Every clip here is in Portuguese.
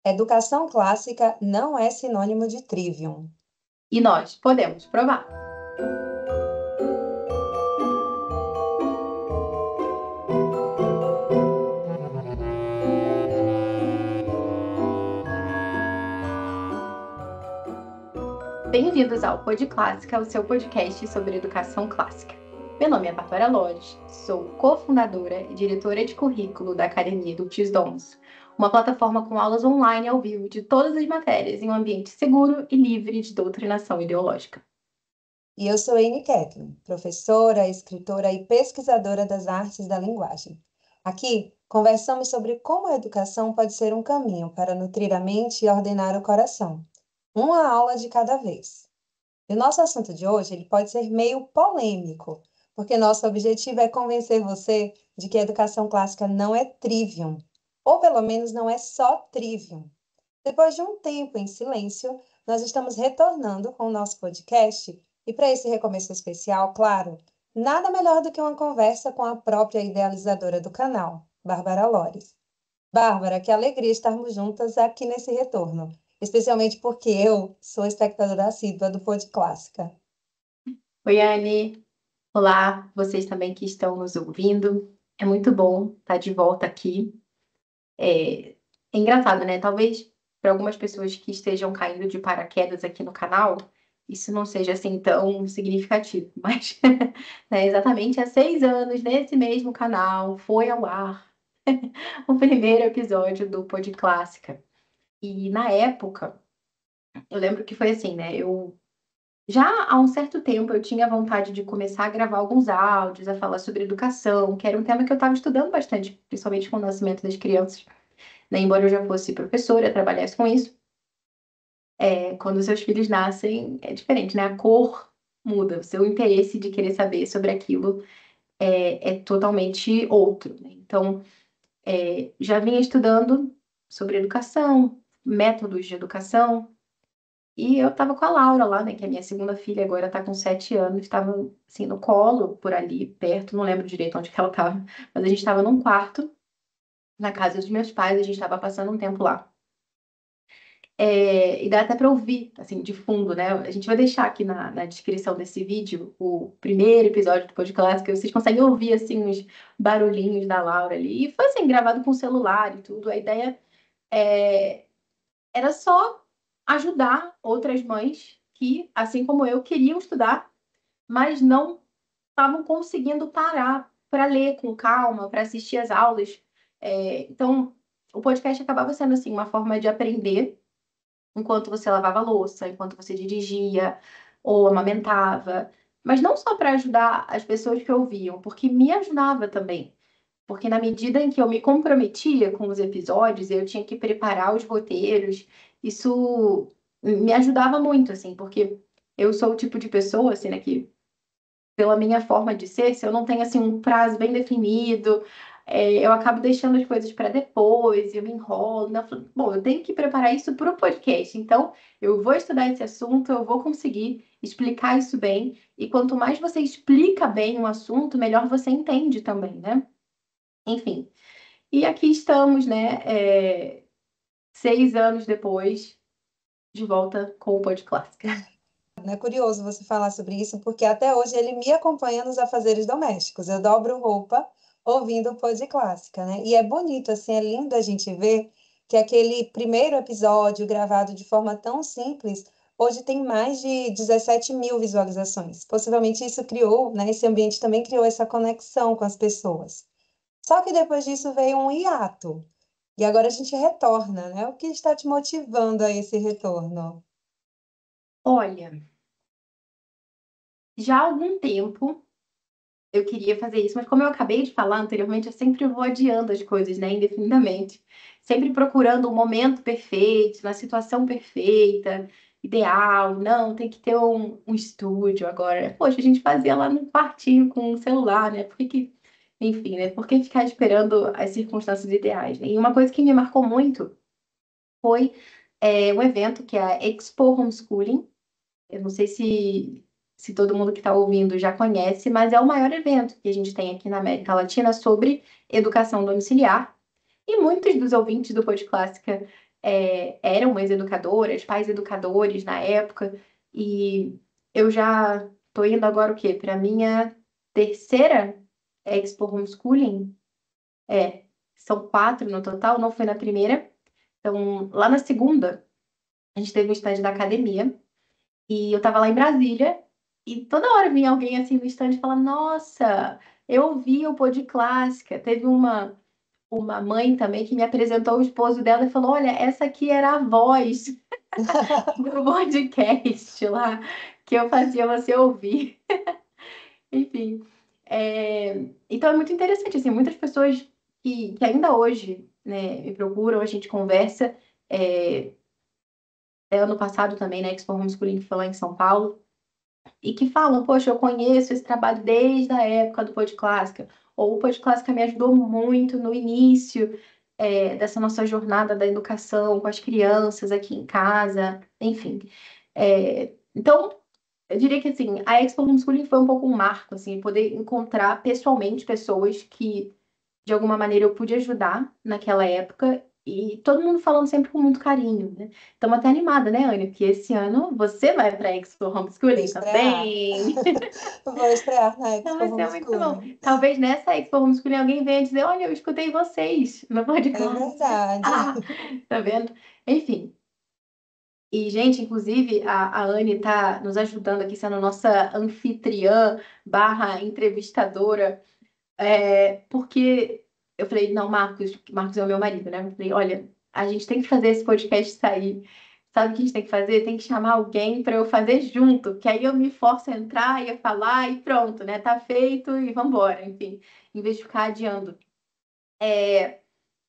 Educação clássica não é sinônimo de trivium. E nós podemos provar. Bem-vindos ao Pod Clássica, o seu podcast sobre educação clássica. Meu nome é Bárbara Lores, sou cofundadora e diretora de currículo da Academia do Dons, uma plataforma com aulas online ao vivo de todas as matérias em um ambiente seguro e livre de doutrinação ideológica. E eu sou Anne Kathleen, professora, escritora e pesquisadora das artes da linguagem. Aqui, conversamos sobre como a educação pode ser um caminho para nutrir a mente e ordenar o coração. Uma aula de cada vez. E o nosso assunto de hoje ele pode ser meio polêmico, porque nosso objetivo é convencer você de que a educação clássica não é trivium, ou pelo menos não é só trivium. Depois de um tempo em silêncio, nós estamos retornando com o nosso podcast e para esse recomeço especial, claro, nada melhor do que uma conversa com a própria idealizadora do canal, Bárbara Lores. Bárbara, que alegria estarmos juntas aqui nesse retorno, especialmente porque eu sou espectadora assídua do Pod Clássica. Oi, Anne. Olá, vocês também que estão nos ouvindo. É muito bom estar de volta aqui. É engraçado, né? Talvez para algumas pessoas que estejam caindo de paraquedas aqui no canal, isso não seja assim tão significativo, mas né, exatamente há 6 anos, nesse mesmo canal, foi ao ar o primeiro episódio do Pod Clássica. E na época, eu lembro que foi assim, né? Já há um certo tempo eu tinha vontade de começar a gravar alguns áudios, a falar sobre educação, que era um tema que eu estava estudando bastante, principalmente com o nascimento das crianças, né? Embora eu já fosse professora, trabalhasse com isso, quando seus filhos nascem é diferente, né? A cor muda, o seu interesse de querer saber sobre aquilo é totalmente outro, né? Então, já vinha estudando sobre educação, métodos de educação, e eu estava com a Laura lá, né? Que é minha segunda filha, agora está com 7 anos, estava assim no colo, por ali, perto, não lembro direito onde que ela estava, mas a gente estava num quarto, na casa dos meus pais, a gente estava passando um tempo lá. E dá até para ouvir, assim, de fundo, né? A gente vai deixar aqui na descrição desse vídeo o primeiro episódio do podcast, que vocês conseguem ouvir, assim, os barulhinhos da Laura ali. E foi, assim, gravado com celular e tudo. A ideia era só ajudar outras mães que, assim como eu, queriam estudar, mas não estavam conseguindo parar para ler com calma, para assistir às aulas. Então, o podcast acabava sendo, assim, uma forma de aprender enquanto você lavava a louça, enquanto você dirigia ou amamentava, mas não só para ajudar as pessoas que ouviam, porque me ajudava também. Porque na medida em que eu me comprometia com os episódios, eu tinha que preparar os roteiros, isso me ajudava muito, assim, porque eu sou o tipo de pessoa, assim, né, que pela minha forma de ser, se eu não tenho assim um prazo bem definido, eu acabo deixando as coisas para depois, eu me enrolo, né? Eu falo, bom, eu tenho que preparar isso para o podcast, então eu vou estudar esse assunto, eu vou conseguir explicar isso bem, e quanto mais você explica bem um assunto, melhor você entende também, né? Enfim, e aqui estamos, né? 6 anos depois, de volta com o Pod Clássica. É curioso você falar sobre isso, porque até hoje ele me acompanha nos afazeres domésticos. Eu dobro roupa ouvindo o Pod Clássica, né? E é bonito, assim, é lindo a gente ver que aquele primeiro episódio, gravado de forma tão simples, hoje tem mais de 17 mil visualizações. Possivelmente isso criou, né? Esse ambiente também criou essa conexão com as pessoas. Só que depois disso veio um hiato. E agora a gente retorna, né? O que está te motivando a esse retorno? Olha, já há algum tempo eu queria fazer isso, mas como eu acabei de falar anteriormente, eu sempre vou adiando as coisas, né, indefinidamente. Sempre procurando o momento perfeito, na situação perfeita, ideal. Não, tem que ter um estúdio agora. Poxa, a gente fazia lá no quartinho com o celular, né? Enfim, né? Por que ficar esperando as circunstâncias ideais, né? E uma coisa que me marcou muito foi um evento que é a Expo Homeschooling. Eu não sei se todo mundo que está ouvindo já conhece, mas é o maior evento que a gente tem aqui na América Latina sobre educação domiciliar. E muitos dos ouvintes do Pod Clássica eram ex-educadoras, pais educadores na época, e eu já tô indo agora o quê? Para minha terceira Expo Homeschooling. É, são 4 no total, não fui na primeira. Então, lá na segunda, a gente teve um stand da academia, e eu tava lá em Brasília, e toda hora vinha alguém assim no stand falando, nossa, eu ouvi o Pod Clássica. Teve uma mãe também que me apresentou o esposo dela e falou, olha, essa aqui era a voz do podcast lá que eu fazia você ouvir. Enfim, então é muito interessante, assim, muitas pessoas que ainda hoje, né, me procuram, a gente conversa, é, ano passado também, né, Expo Homeschooling que foi lá em São Paulo, e que falam, poxa, eu conheço esse trabalho desde a época do Pod Clássica, ou o Pod Clássica me ajudou muito no início, dessa nossa jornada da educação com as crianças aqui em casa, enfim. Então, eu diria que assim, a Expo Homeschooling foi um pouco um marco, assim, poder encontrar pessoalmente pessoas que de alguma maneira eu pude ajudar naquela época e todo mundo falando sempre com muito carinho, né? Estamos até animada, né, Anne? Porque esse ano você vai para a Expo Vou Homeschooling estrear. também. Vou estrear na Então Expo vai ser muito bom. Homeschooling. Talvez nessa Expo Homeschooling alguém venha dizer, olha, eu escutei vocês no É podcast. verdade. Ah, tá vendo? Enfim. E, gente, inclusive, a Anne está nos ajudando aqui, sendo nossa anfitriã barra entrevistadora, porque eu falei, não, Marcos é o meu marido, né? Eu falei, olha, a gente tem que fazer esse podcast sair. Sabe o que a gente tem que fazer? Tem que chamar alguém para eu fazer junto, que aí eu me forço a entrar e a falar e pronto, né? Tá feito e vambora, enfim, em vez de ficar adiando.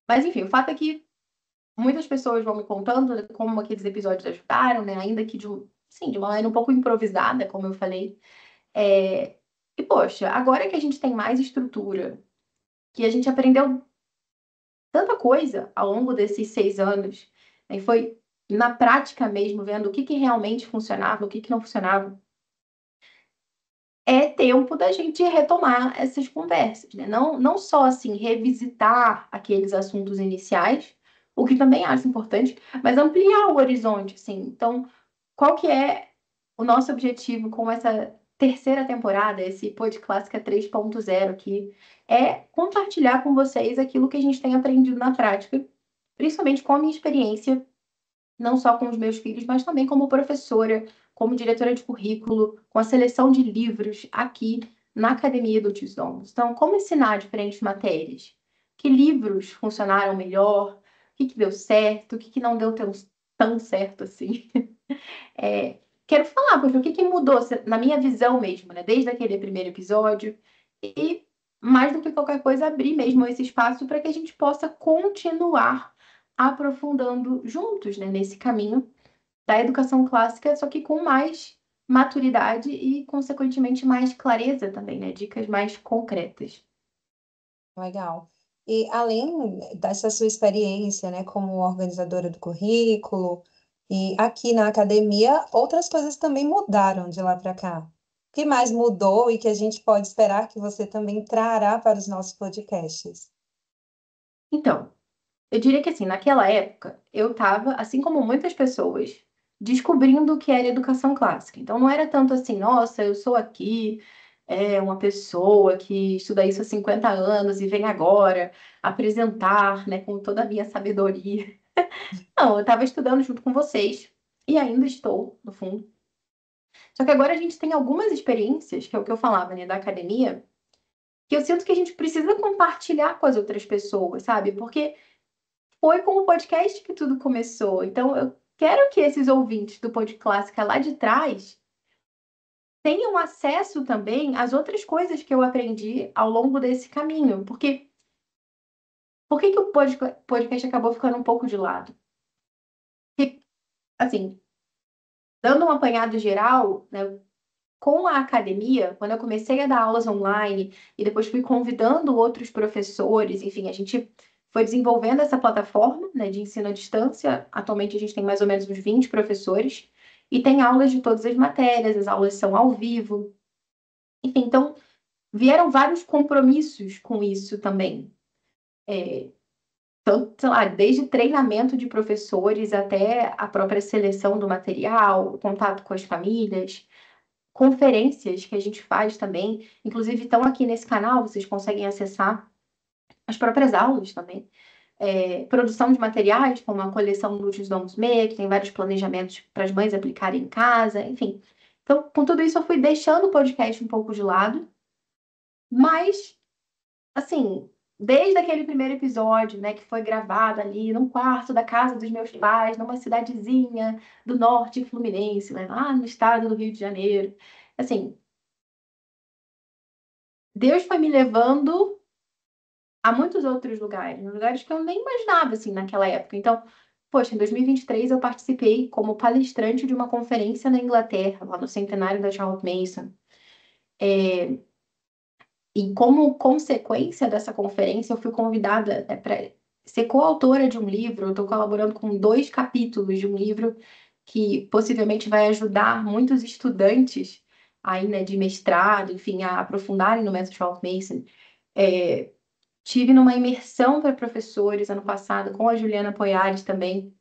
Mas, enfim, o fato é que muitas pessoas vão me contando como aqueles episódios ajudaram, né? Ainda que sim, de uma maneira um pouco improvisada, como eu falei. E, poxa, agora que a gente tem mais estrutura, que a gente aprendeu tanta coisa ao longo desses 6 anos, né? E foi na prática mesmo, vendo o que realmente funcionava, o que não funcionava, é tempo da gente retomar essas conversas, né? Não só, assim, revisitar aqueles assuntos iniciais, o que também acho importante, mas ampliar o horizonte, assim. Então, qual que é o nosso objetivo com essa terceira temporada, esse Pod Clássica 3.0 aqui, é compartilhar com vocês aquilo que a gente tem aprendido na prática, principalmente com a minha experiência, não só com os meus filhos, mas também como professora, como diretora de currículo, com a seleção de livros aqui na Academia do Tisomos. Então, como ensinar diferentes matérias? Que livros funcionaram melhor? O que deu certo? O que não deu tão certo assim? Quero falar, porque o que mudou na minha visão mesmo, né? Desde aquele primeiro episódio. E, mais do que qualquer coisa, abrir mesmo esse espaço para que a gente possa continuar aprofundando juntos, né? Nesse caminho da educação clássica, só que com mais maturidade e, consequentemente, mais clareza também, né? Dicas mais concretas. Legal. E além dessa sua experiência, né, como organizadora do currículo, e aqui na academia, outras coisas também mudaram de lá para cá. O que mais mudou e que a gente pode esperar que você também trará para os nossos podcasts? Então, eu diria que assim, naquela época, eu estava, assim como muitas pessoas, descobrindo o que era educação clássica. Então, não era tanto assim, nossa, eu sou aqui, uma pessoa que estuda isso há 50 anos e vem agora apresentar, né, com toda a minha sabedoria. Não, eu estava estudando junto com vocês e ainda estou, no fundo. Só que agora a gente tem algumas experiências, que é o que eu falava, né, da academia, que eu sinto que a gente precisa compartilhar com as outras pessoas, sabe? Porque foi com o podcast que tudo começou. Então, eu quero que esses ouvintes do Pod Clássica lá de trás tenham acesso também às outras coisas que eu aprendi ao longo desse caminho. Porque por que o podcast acabou ficando um pouco de lado? Porque, assim, dando um apanhado geral, né, com a academia, quando eu comecei a dar aulas online e depois fui convidando outros professores, enfim, a gente foi desenvolvendo essa plataforma, né, de ensino à distância. Atualmente a gente tem mais ou menos uns 20 professores e tem aulas de todas as matérias, as aulas são ao vivo. Enfim, então vieram vários compromissos com isso também. Então, sei lá, desde treinamento de professores até a própria seleção do material, o contato com as famílias, conferências que a gente faz também. Inclusive, estão aqui nesse canal, vocês conseguem acessar as próprias aulas também. Produção de materiais, como a coleção Lúdios Domus Meia, que tem vários planejamentos para as mães aplicarem em casa, enfim. Então, com tudo isso, eu fui deixando o podcast um pouco de lado, mas, assim, desde aquele primeiro episódio, né, que foi gravado ali num quarto da casa dos meus pais, numa cidadezinha do norte fluminense, né, lá no estado do Rio de Janeiro, assim, Deus foi me levando a muitos outros lugares que eu nem imaginava, assim, naquela época. Então, poxa, em 2023 eu participei como palestrante de uma conferência na Inglaterra, lá no centenário da Charlotte Mason. E como consequência dessa conferência, eu fui convidada, para ser coautora de um livro. Eu estou colaborando com 2 capítulos de um livro que possivelmente vai ajudar muitos estudantes aí, né, de mestrado, enfim, a aprofundarem no método Charlotte Mason. É, Tive numa imersão para professores ano passado com a Juliana Poiares também,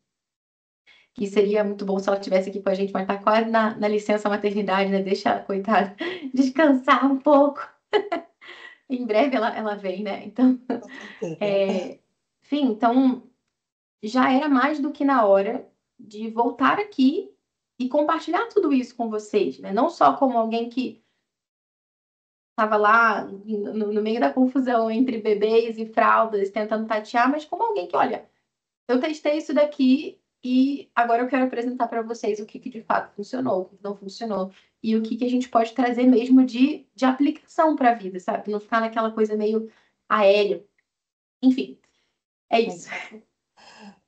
que seria muito bom se ela estivesse aqui com a gente, mas está quase na licença maternidade, né? Deixa ela, coitada, descansar um pouco. Em breve ela vem, né? Então, Com certeza. é, enfim, então já era mais do que na hora de voltar aqui e compartilhar tudo isso com vocês, né? Não só como alguém que estava lá no meio da confusão entre bebês e fraldas, tentando tatear, mas como alguém que, olha, eu testei isso daqui e agora eu quero apresentar para vocês o que de fato funcionou, o que não funcionou e o que a gente pode trazer mesmo de aplicação para a vida, sabe? Não ficar naquela coisa meio aérea. Enfim, é isso.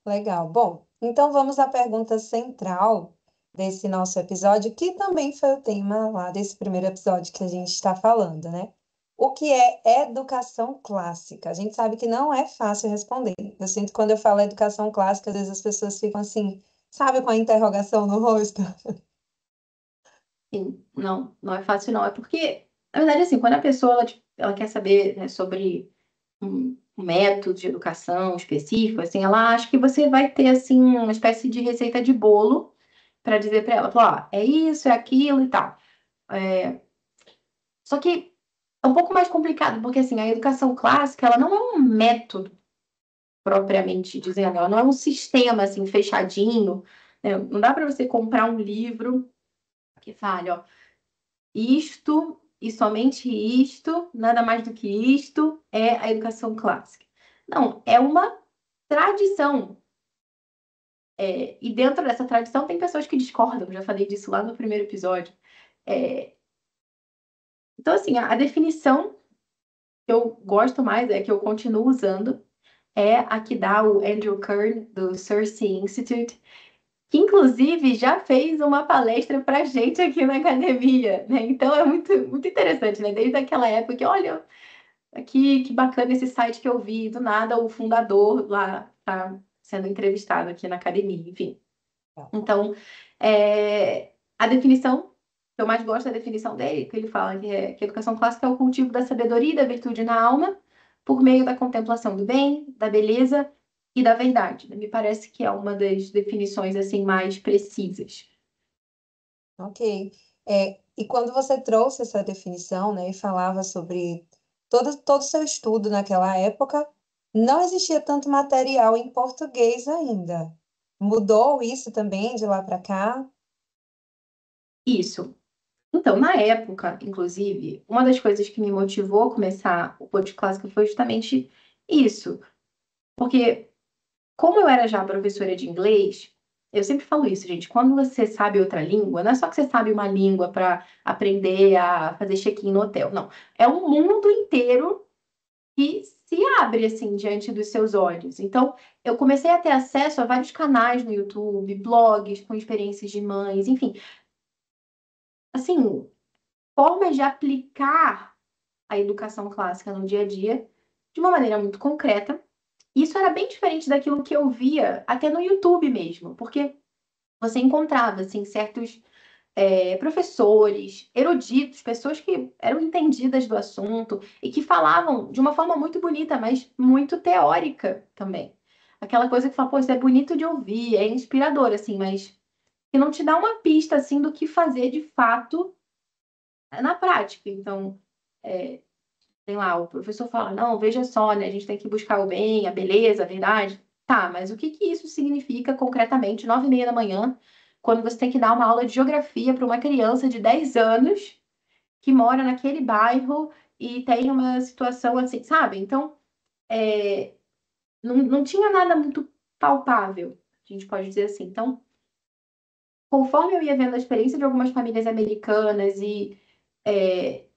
Legal. Bom, então vamos à pergunta central desse nosso episódio, que também foi o tema lá desse primeiro episódio que a gente está falando, né? O que é educação clássica? A gente sabe que não é fácil responder. Eu sinto que quando eu falo educação clássica, às vezes as pessoas ficam assim, sabe, com a interrogação no rosto. Sim, não é fácil não. É porque, na verdade, assim, quando a pessoa ela quer saber, né, sobre um método de educação específico, assim, ela acha que você vai ter assim uma espécie de receita de bolo para dizer para ela, falar, ó, é isso, é aquilo e tal. É, Só que é um pouco mais complicado, porque assim, a educação clássica, ela não é um método propriamente dizendo, ela não é um sistema assim fechadinho, né? Não dá para você comprar um livro que fale, ó, isto e somente isto, nada mais do que isto é a educação clássica. Não, é uma tradição. E dentro dessa tradição tem pessoas que discordam, já falei disso lá no primeiro episódio. É, então, assim, a definição que eu gosto mais, que eu continuo usando, é a que dá o Andrew Kern, do Cersei Institute, que inclusive já fez uma palestra para gente aqui na academia, né? Então é muito interessante, né? Desde aquela época que, olha, aqui, que bacana esse site que eu vi, do nada o fundador lá tá sendo entrevistado aqui na academia, enfim. Então, a definição, que eu mais gosto da definição dele, que ele fala que a educação clássica é o cultivo da sabedoria e da virtude na alma, por meio da contemplação do bem, da beleza e da verdade. Me parece que é uma das definições assim mais precisas. Ok. E quando você trouxe essa definição, né, e falava sobre todo o seu estudo naquela época, não existia tanto material em português ainda. Mudou isso também de lá para cá? Isso. Então, na época, inclusive, uma das coisas que me motivou a começar o Pod Clássico foi justamente isso. Porque como eu era já professora de inglês, eu sempre falo isso, gente. Quando você sabe outra língua, não é só que você sabe uma língua para aprender a fazer check-in no hotel, não. É um mundo inteiro que se abre assim diante dos seus olhos. Então, eu comecei a ter acesso a vários canais no YouTube, blogs com experiências de mães, enfim, assim, formas de aplicar a educação clássica no dia a dia de uma maneira muito concreta. Isso era bem diferente daquilo que eu via até no YouTube mesmo, porque você encontrava assim certos professores, eruditos, pessoas que eram entendidas do assunto e que falavam de uma forma muito bonita, mas muito teórica também. aquela coisa que fala, pô, isso é bonito de ouvir, é inspirador, assim, mas que não te dá uma pista, assim, do que fazer de fato na prática. Então, sei lá, o professor fala, não, veja só, né, a gente tem que buscar o bem, a beleza, a verdade. Tá, mas o que que isso significa concretamente, 9h30 da manhã, quando você tem que dar uma aula de geografia para uma criança de 10 anos que mora naquele bairro e tem uma situação assim, sabe? Então, não tinha nada muito palpável, a gente pode dizer assim. Então, conforme eu ia vendo a experiência de algumas famílias americanas e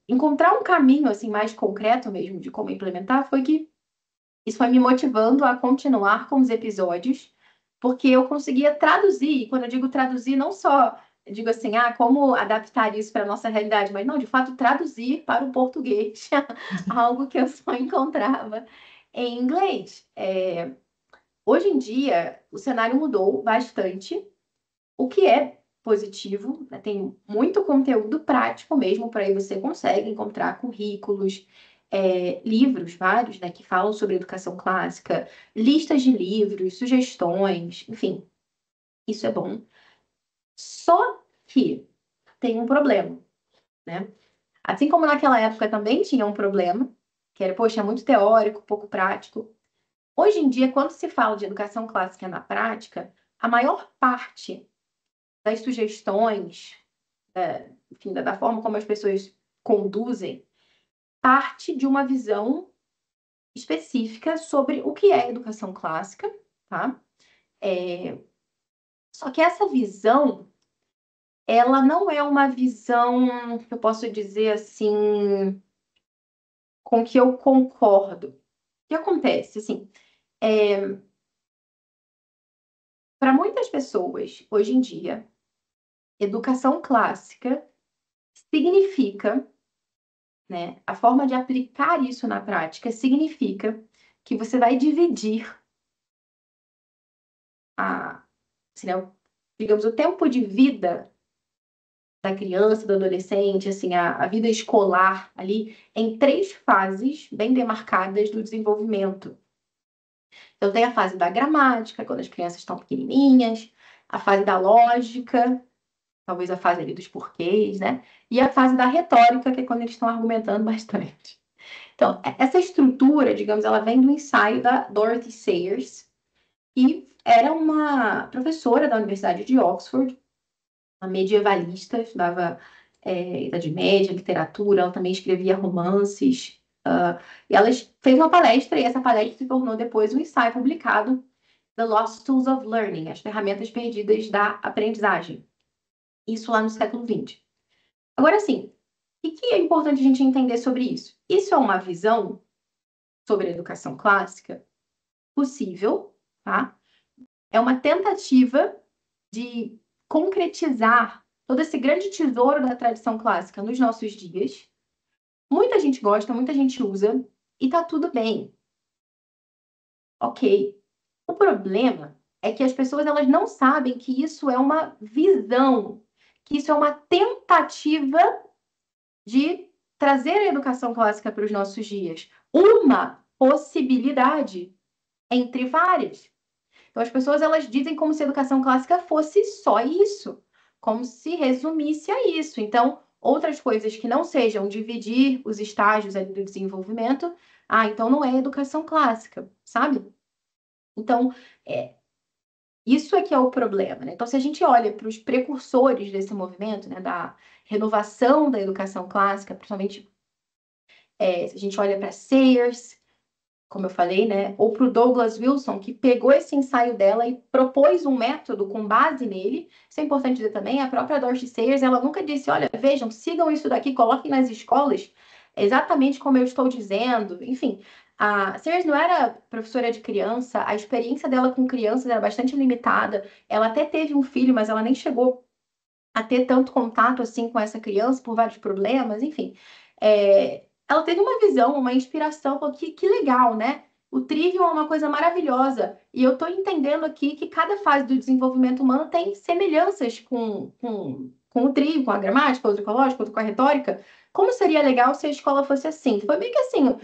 encontrar um caminho assim mais concreto mesmo de como implementar, foi que isso foi me motivando a continuar com os episódios, porque eu conseguia traduzir, e quando eu digo traduzir, não só digo assim, como adaptar isso para a nossa realidade, mas não, de fato, traduzir para o português, algo que eu só encontrava em inglês. Hoje em dia, o cenário mudou bastante, o que é positivo, né? Tem muito conteúdo prático mesmo, por aí você consegue encontrar currículos, livros vários, né, que falam sobre educação clássica, listas de livros, sugestões, enfim, isso é bom. Só que tem um problema, né? Assim como naquela época também tinha um problema, que era, poxa, é muito teórico, pouco prático. Hoje em dia, quando se fala de educação clássica na prática, a maior parte das sugestões, enfim, da forma como as pessoas conduzem, parte de uma visão específica sobre o que é educação clássica, tá? Só que essa visão, ela não é uma visão, que eu posso dizer assim, com que eu concordo. O que acontece, assim, para muitas pessoas, hoje em dia, educação clássica significa, né, a forma de aplicar isso na prática significa que você vai dividir assim, né, digamos, o tempo de vida da criança, do adolescente, assim, a vida escolar ali, em 3 fases bem demarcadas do desenvolvimento. Então, tem a fase da gramática, quando as crianças estão pequenininhas, a fase da lógica, talvez a fase ali dos porquês, né? E a fase da retórica, que é quando eles estão argumentando bastante. Então, essa estrutura, digamos, ela vem do ensaio da Dorothy Sayers, que era uma professora da Universidade de Oxford, uma medievalista, estudava Idade Média, literatura, ela também escrevia romances. E ela fez uma palestra, e essa palestra se tornou depois um ensaio publicado, The Lost Tools of Learning, as ferramentas perdidas da aprendizagem. Isso lá no século XX. Agora, sim, o que é importante a gente entender sobre isso? Isso é uma visão sobre a educação clássica possível, tá? É uma tentativa de concretizar todo esse grande tesouro da tradição clássica nos nossos dias. Muita gente gosta, muita gente usa, e tá tudo bem. Ok. O problema é que as pessoas elas não sabem que isso é uma visão, que isso é uma tentativa de trazer a educação clássica para os nossos dias. Uma possibilidade entre várias. Então, as pessoas elas dizem como se a educação clássica fosse só isso, como se resumisse a isso. Então, outras coisas que não sejam dividir os estágios ali do desenvolvimento, então não é educação clássica, sabe? Então, isso é que é o problema, né? Então, se a gente olha para os precursores desse movimento, né, da renovação da educação clássica, principalmente se a gente olha para Sayers, como eu falei, né? Ou para o Douglas Wilson, que pegou esse ensaio dela e propôs um método com base nele. Isso é importante dizer também. A própria Dorothy Sayers, ela nunca disse, olha, vejam, sigam isso daqui, coloquem nas escolas, exatamente como eu estou dizendo. Enfim, a Sayers não era professora de criança, a experiência dela com crianças era bastante limitada. Ela até teve um filho, mas ela nem chegou a ter tanto contato assim com essa criança por vários problemas, enfim. Ela teve uma visão, uma inspiração, falou que legal, né? O Trivium é uma coisa maravilhosa. E eu estou entendendo aqui que cada fase do desenvolvimento humano tem semelhanças com o Trivium, com a gramática, outra com a lógica, outra com a retórica. Como seria legal se a escola fosse assim? Foi meio que assim,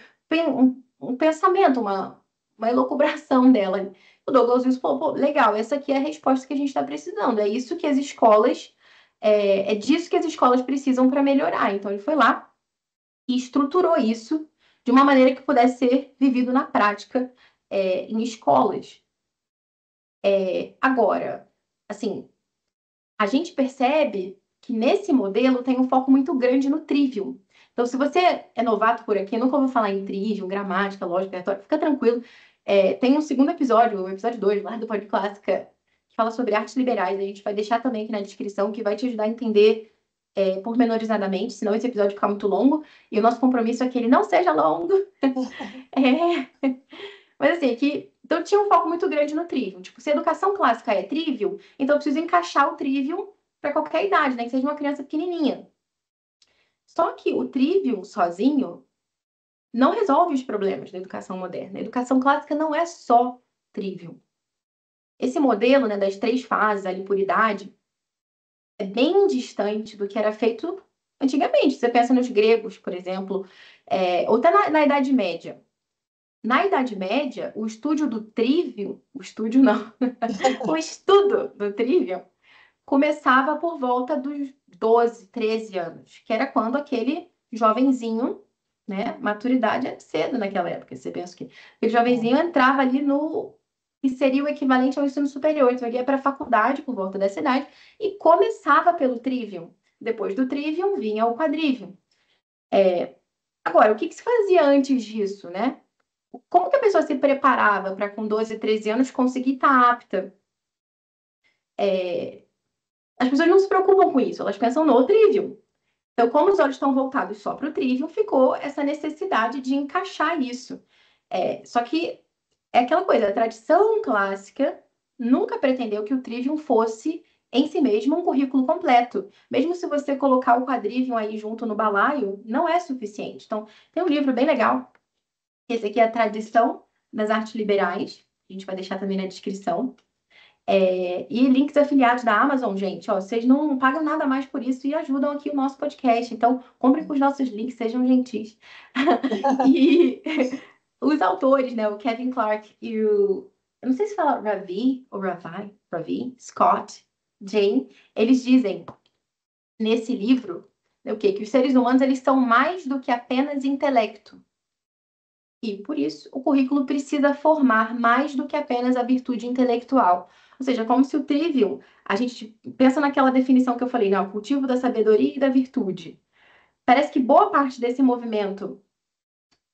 um pensamento, uma elucubração dela. O Douglas Wilson falou, pô, legal, essa aqui é a resposta que a gente está precisando. É isso que as escolas, é disso que as escolas precisam para melhorar. Então, ele foi lá e estruturou isso de uma maneira que pudesse ser vivido na prática, em escolas. Agora, assim, a gente percebe que nesse modelo tem um foco muito grande no trivium. Então, se você é novato por aqui, nunca ouviu falar em trivium, gramática, lógica, retórica, fica tranquilo. Tem um segundo episódio, o episódio 2, lá do Pod Clássica, que fala sobre artes liberais. A gente vai deixar também aqui na descrição, que vai te ajudar a entender pormenorizadamente, senão esse episódio fica muito longo. E o nosso compromisso é que ele não seja longo. É, mas assim, então tinha um foco muito grande no trivium. Tipo, se a educação clássica é trivium, então eu preciso encaixar o trivium para qualquer idade, né? Que seja uma criança pequenininha. Só que o trivium sozinho não resolve os problemas da educação moderna. A educação clássica não é só trivium. Esse modelo, né, das 3 fases, ali por idade, é bem distante do que era feito antigamente. Você pensa nos gregos, por exemplo, ou até na Idade Média. Na Idade Média, o estudo do trivium, o estudo não, o estudo do trivium começava por volta dos 12, 13 anos, que era quando aquele jovenzinho, né, maturidade é cedo naquela época, você pensa que aquele jovenzinho entrava ali no que seria o equivalente ao ensino superior, então ele ia para a faculdade por volta dessa idade e começava pelo trivium. Depois do trivium vinha o quadrivium. Agora, o que se fazia antes disso, né? Como que a pessoa se preparava para com 12, 13 anos conseguir estar apta? As pessoas não se preocupam com isso, elas pensam no trivium. Então, como os olhos estão voltados só para o trivium, ficou essa necessidade de encaixar isso. Só que é aquela coisa, a tradição clássica nunca pretendeu que o trivium fosse em si mesmo um currículo completo. Mesmo se você colocar o quadrivium aí junto no balaio, não é suficiente. Então, tem um livro bem legal. Esse aqui é a Tradição das Artes Liberais. A gente vai deixar também na descrição. E links afiliados da Amazon, gente. Ó, vocês não pagam nada mais por isso e ajudam aqui o nosso podcast. Então, comprem com os nossos links, sejam gentis. E os autores, né? O Kevin Clark e o... Eu não sei se fala Ravi, Scott, Jane. Eles dizem nesse livro, né, o quê? Que os seres humanos eles são mais do que apenas intelecto. E, por isso, o currículo precisa formar mais do que apenas a virtude intelectual. Ou seja, como se o trivium, a gente pensa naquela definição que eu falei, né? O cultivo da sabedoria e da virtude. Parece que boa parte desse movimento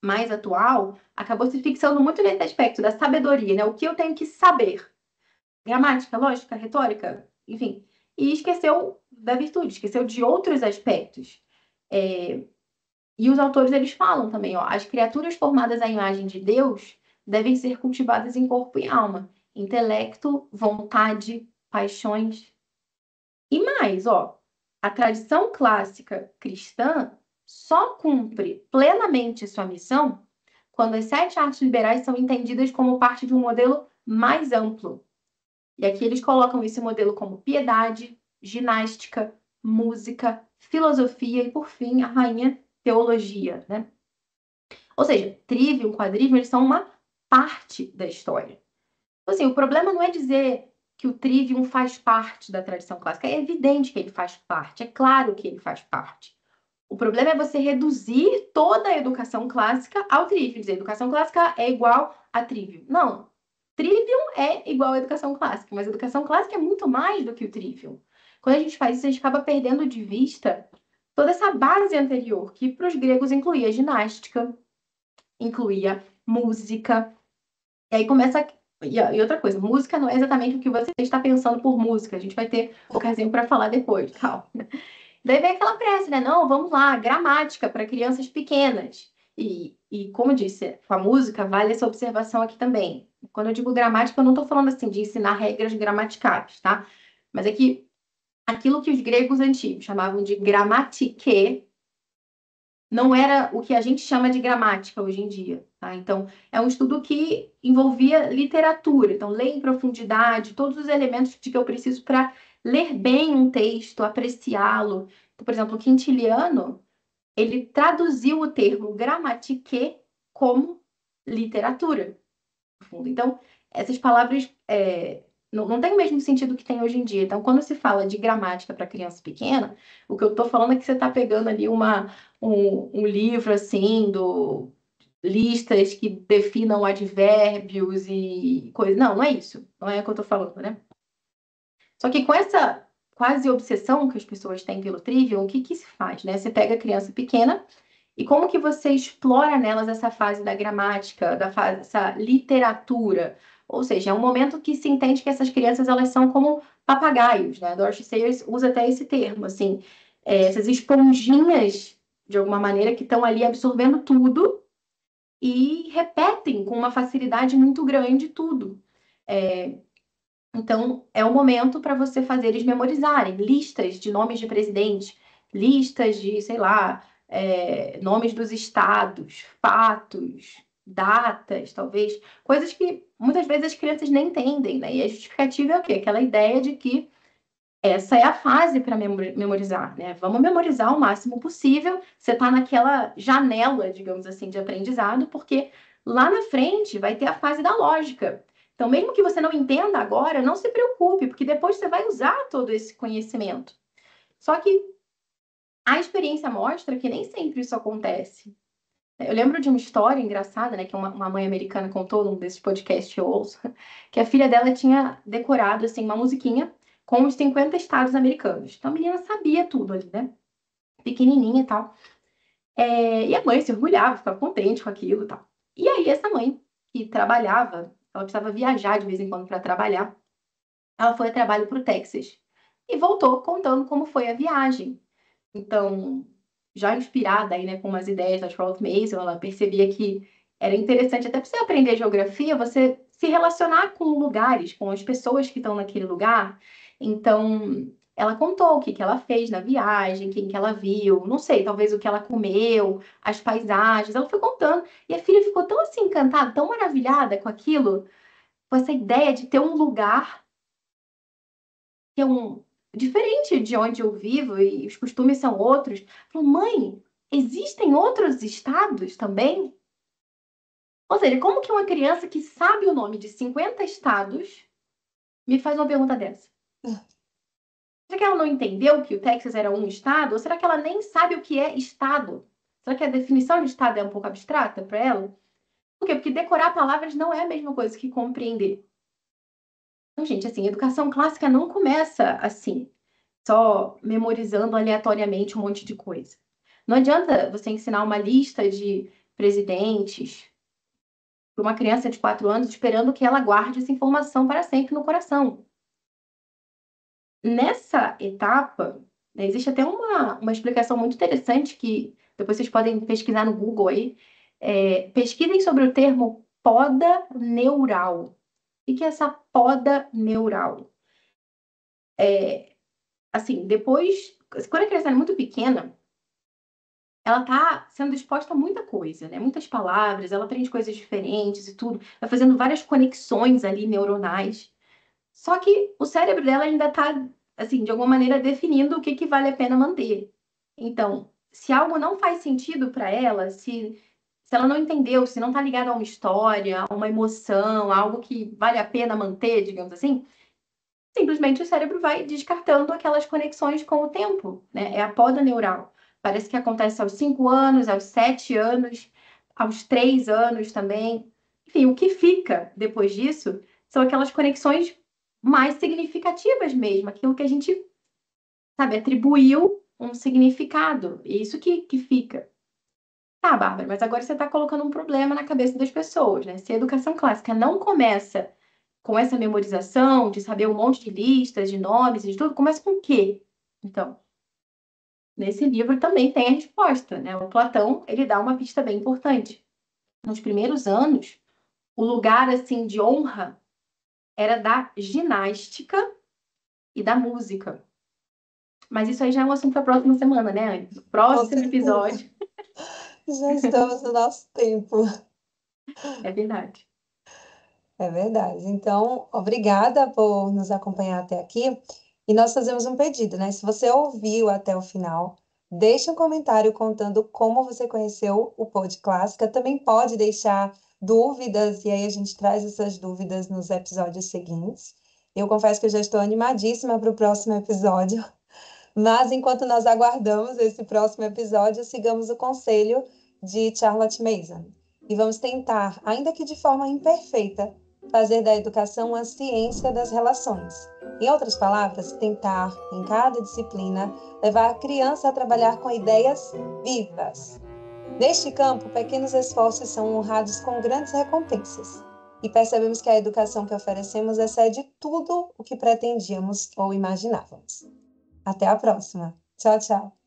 mais atual acabou se fixando muito nesse aspecto da sabedoria, né? O que eu tenho que saber. Gramática, lógica, retórica, enfim. E esqueceu da virtude, esqueceu de outros aspectos. E os autores eles falam também, ó, as criaturas formadas à imagem de Deus devem ser cultivadas em corpo e alma, intelecto, vontade, paixões. E mais, ó, a tradição clássica cristã só cumpre plenamente sua missão quando as 7 artes liberais são entendidas como parte de um modelo mais amplo. E aqui eles colocam esse modelo como piedade, ginástica, música, filosofia e, por fim, a rainha teologia, né? Ou seja, trivium, quadrivium, eles são uma parte da história. Então, assim, o problema não é dizer que o trivium faz parte da tradição clássica. É evidente que ele faz parte, é claro que ele faz parte. O problema é você reduzir toda a educação clássica ao trivium. Dizer, educação clássica é igual a trivium. Não. Trivium é igual à educação clássica, mas a educação clássica é muito mais do que o trivium. Quando a gente faz isso, a gente acaba perdendo de vista toda essa base anterior, que para os gregos incluía ginástica, incluía música. E aí começa. E outra coisa, música não é exatamente o que você está pensando por música. A gente vai ter ocasião para falar depois, calma. Daí vem aquela pressa, né? Não, vamos lá, gramática para crianças pequenas. E como eu disse, com a música vale essa observação aqui também. Quando eu digo gramática, eu não estou falando assim de ensinar regras gramaticais, tá? Mas é que aquilo que os gregos antigos chamavam de gramatike não era o que a gente chama de gramática hoje em dia, tá? Então, é um estudo que envolvia literatura. Então, ler em profundidade todos os elementos de que eu preciso para ler bem um texto, apreciá-lo. Então, por exemplo, o Quintiliano, ele traduziu o termo gramatike como literatura. Então, essas palavras não têm o mesmo sentido que tem hoje em dia. Então, quando se fala de gramática para criança pequena, o que eu estou falando é que você está pegando ali um livro assim do listas que definam advérbios e coisas. Não, não é isso. Não é o que eu estou falando, né? Só que com essa quase obsessão que as pessoas têm pelo Trivial, o que que se faz, né? Você pega a criança pequena e como que você explora nelas essa fase da gramática, essa literatura? Ou seja, é um momento que se entende que essas crianças elas são como papagaios, né? A Dorothy Sayers usa até esse termo, assim, essas esponjinhas, de alguma maneira, que estão ali absorvendo tudo e repetem com uma facilidade muito grande tudo. Então, é o momento para você fazer eles memorizarem listas de nomes de presidente, listas de, sei lá, nomes dos estados, fatos, datas, talvez, coisas que muitas vezes as crianças nem entendem, né? E a justificativa é o quê? Aquela ideia de que essa é a fase para memorizar, né? Vamos memorizar o máximo possível. Você está naquela janela, digamos assim, de aprendizado, porque lá na frente vai ter a fase da lógica. Então, mesmo que você não entenda agora, não se preocupe, porque depois você vai usar todo esse conhecimento. Só que a experiência mostra que nem sempre isso acontece. Eu lembro de uma história engraçada, né, que uma mãe americana contou num desses podcasts que eu ouço, que a filha dela tinha decorado, assim, uma musiquinha com os 50 estados americanos. Então a menina sabia tudo ali, né? Pequenininha e tal. E a mãe se orgulhava, ficava contente com aquilo e tal. E aí essa mãe, que trabalhava, ela precisava viajar de vez em quando para trabalhar, ela foi a trabalho para o Texas. E voltou contando como foi a viagem. Então, já inspirada aí, né, com umas ideias da Charlotte Mason, ela percebia que era interessante até para você aprender geografia, você se relacionar com lugares, com as pessoas que estão naquele lugar. Então, ela contou o que que ela fez na viagem, quem que ela viu, não sei, talvez o que ela comeu, as paisagens, ela foi contando. E a filha ficou tão assim encantada, tão maravilhada com aquilo, com essa ideia de ter um lugar que é diferente de onde eu vivo e os costumes são outros. Falou, mãe, existem outros estados também? Ou seja, como que uma criança que sabe o nome de 50 estados me faz uma pergunta dessa? Será que ela não entendeu que o Texas era um estado? Ou será que ela nem sabe o que é estado? Será que a definição de estado é um pouco abstrata para ela? Por quê? Porque decorar palavras não é a mesma coisa que compreender. Então, gente, assim, educação clássica não começa assim, só memorizando aleatoriamente um monte de coisa. Não adianta você ensinar uma lista de presidentes para uma criança de 4 anos esperando que ela guarde essa informação para sempre no coração. Nessa etapa, né, existe até uma explicação muito interessante que depois vocês podem pesquisar no Google aí. Pesquisem sobre o termo poda neural. O que é essa poda neural? Assim, depois, quando a criança é muito pequena, ela tá sendo exposta a muita coisa, né? Muitas palavras, ela aprende coisas diferentes e tudo, vai fazendo várias conexões ali neuronais. Só que o cérebro dela ainda tá, assim, de alguma maneira definindo o que que vale a pena manter. Então, se algo não faz sentido para ela, se ela não entendeu, se não tá ligado a uma história, a uma emoção, a algo que vale a pena manter, digamos assim, simplesmente o cérebro vai descartando aquelas conexões com o tempo, né? É a poda neural. Parece que acontece aos 5 anos, aos 7 anos, aos 3 anos também. Enfim, o que fica depois disso são aquelas conexões mais significativas mesmo, aquilo que a gente, sabe, atribuiu um significado. E isso que fica. Tá, Bárbara, mas agora você está colocando um problema na cabeça das pessoas, né? Se a educação clássica não começa com essa memorização, de saber um monte de listas, de nomes e de tudo, começa com o quê? Então, nesse livro também tem a resposta, né? O Platão, ele dá uma pista bem importante. Nos primeiros anos, o lugar, assim, de honra era da ginástica e da música. Mas isso aí já é um assunto para a próxima semana, né, Anne? No Com próximo certeza. episódio. Já estamos no nosso tempo. É verdade. É verdade. Então, obrigada por nos acompanhar até aqui. E nós fazemos um pedido, né? Se você ouviu até o final, deixe um comentário contando como você conheceu o Pod Clássica. Também pode deixar dúvidas, e aí a gente traz essas dúvidas nos episódios seguintes. Eu confesso que eu já estou animadíssima para o próximo episódio, mas enquanto nós aguardamos esse próximo episódio, sigamos o conselho de Charlotte Mason e vamos tentar, ainda que de forma imperfeita, fazer da educação uma ciência das relações. Em outras palavras, tentar, em cada disciplina, levar a criança a trabalhar com ideias vivas. Neste campo, pequenos esforços são honrados com grandes recompensas. E percebemos que a educação que oferecemos excede tudo o que pretendíamos ou imaginávamos. Até a próxima. Tchau, tchau.